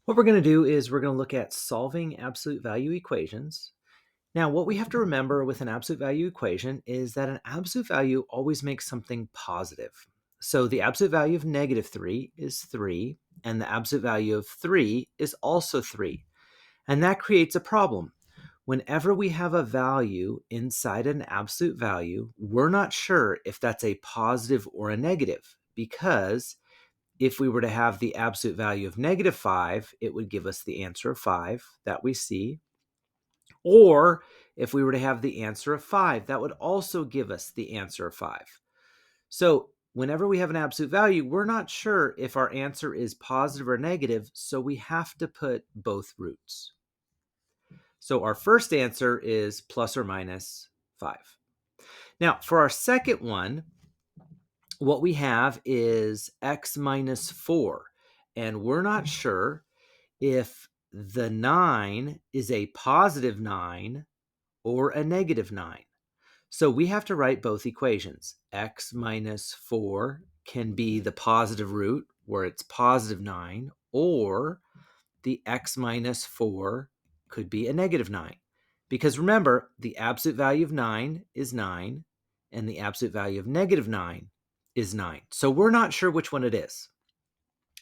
What we're going to do is we're going to look at solving absolute value equations. Now, what we have to remember with an absolute value equation is that an absolute value always makes something positive. So the absolute value of -3 is 3, and the absolute value of 3 is also 3. And that creates a problem. Whenever we have a value inside an absolute value, we're not sure if that's a positive or a negative, because if we were to have the absolute value of -5, it would give us the answer of 5 that we see. Or if we were to have the answer of 5, that would also give us the answer of 5. So whenever we have an absolute value, we're not sure if our answer is positive or negative, so we have to put both roots. So our first answer is plus or minus 5. Now, for our second one, what we have is x minus 4, and we're not sure if the 9 is a positive 9 or a negative 9. So we have to write both equations. X minus 4 can be the positive root, where it's positive 9, or the x minus 4 could be a negative 9. Because remember, the absolute value of 9 is 9, and the absolute value of negative 9 is 9. So we're not sure which one it is.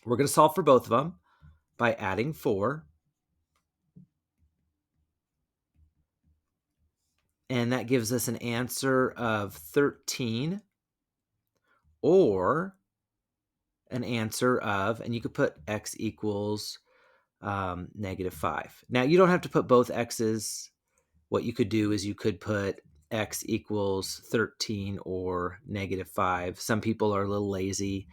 We're going to solve for both of them by adding 4. And that gives us an answer of 13, or an answer of, and you could put x equals -5. Now, you don't have to put both x's. What you could do is you could put x equals 13 or -5. Some people are a little lazy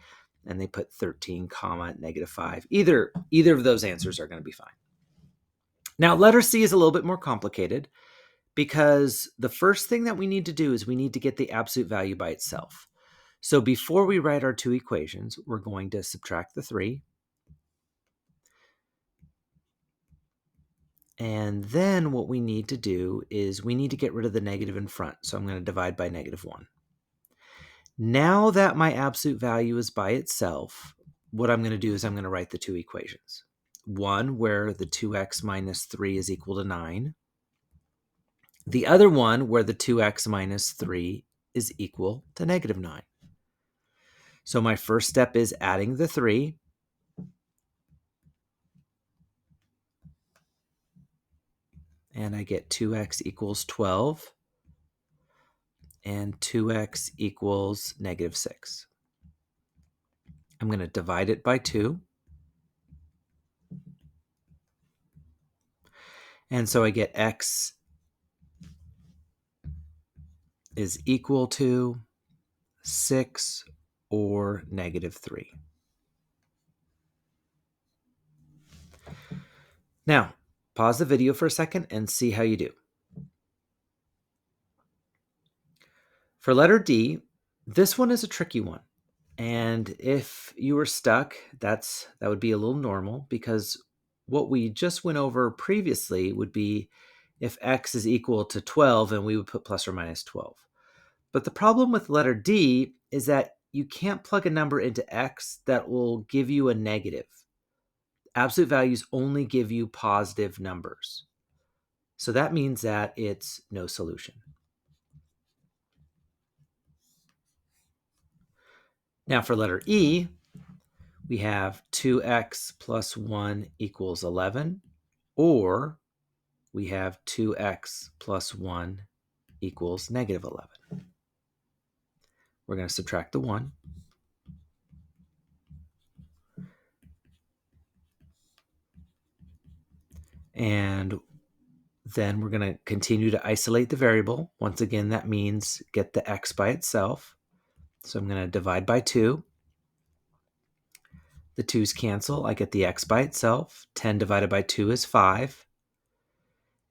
and they put 13 comma -5. Either of those answers are going to be fine. Now, letter C is a little bit more complicated, because the first thing that we need to do is we need to get the absolute value by itself. So before we write our two equations, we're going to subtract the 3. And then what we need to do is we need to get rid of the negative in front. So I'm going to divide by -1. Now that my absolute value is by itself, what I'm going to do is I'm going to write the two equations. One where the 2x minus 3 is equal to 9. The other one where the 2x minus 3 is equal to -9. So my first step is adding the 3. And I get 2x equals 12. And 2x equals -6. I'm going to divide it by 2. And so I get x is equal to 6 or -3. Now, pause the video for a second and see how you do. For letter D, this one is a tricky one. And if you were stuck, that would be a little normal, because what we just went over previously would be if x is equal to 12, and we would put plus or minus 12. But the problem with letter D is that you can't plug a number into x that will give you a negative. Absolute values only give you positive numbers. So that means that it's no solution. Now for letter E, we have 2x plus 1 equals 11, or we have 2x plus 1 equals -11. We're going to subtract the 1. And then we're going to continue to isolate the variable. Once again, that means get the x by itself. So I'm going to divide by 2. The 2's cancel. I get the x by itself. 10 divided by 2 is 5.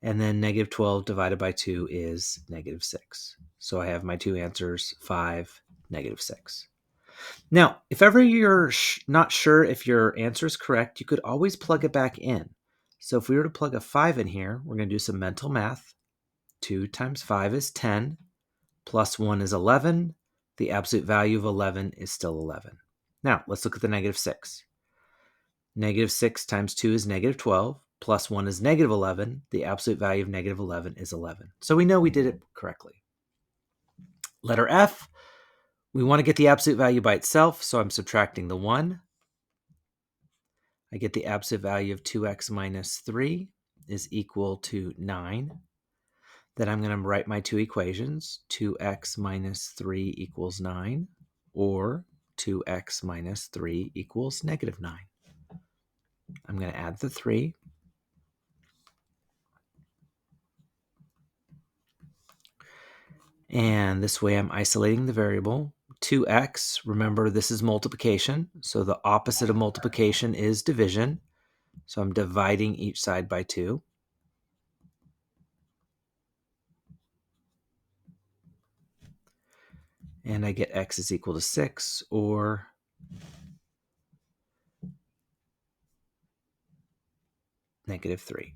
And then -12 divided by 2 is -6. So I have my two answers, 5, -6. Now, if ever you're not sure if your answer is correct, you could always plug it back in. So if we were to plug a 5 in here, we're going to do some mental math. 2 times 5 is 10, plus 1 is 11. The absolute value of 11 is still 11. Now, let's look at the -6. Negative 6 times 2 is negative 12, plus 1 is negative 11. The absolute value of negative 11 is 11. So we know we did it correctly. Letter F, we want to get the absolute value by itself, so I'm subtracting the 1. I get the absolute value of 2x minus 3 is equal to 9. Then I'm going to write my two equations. 2x minus 3 equals 9, or 2x minus 3 equals negative 9. I'm going to add the 3. And this way I'm isolating the variable. 2x, remember this is multiplication, so the opposite of multiplication is division. So I'm dividing each side by 2. And I get x is equal to 6, or negative 3.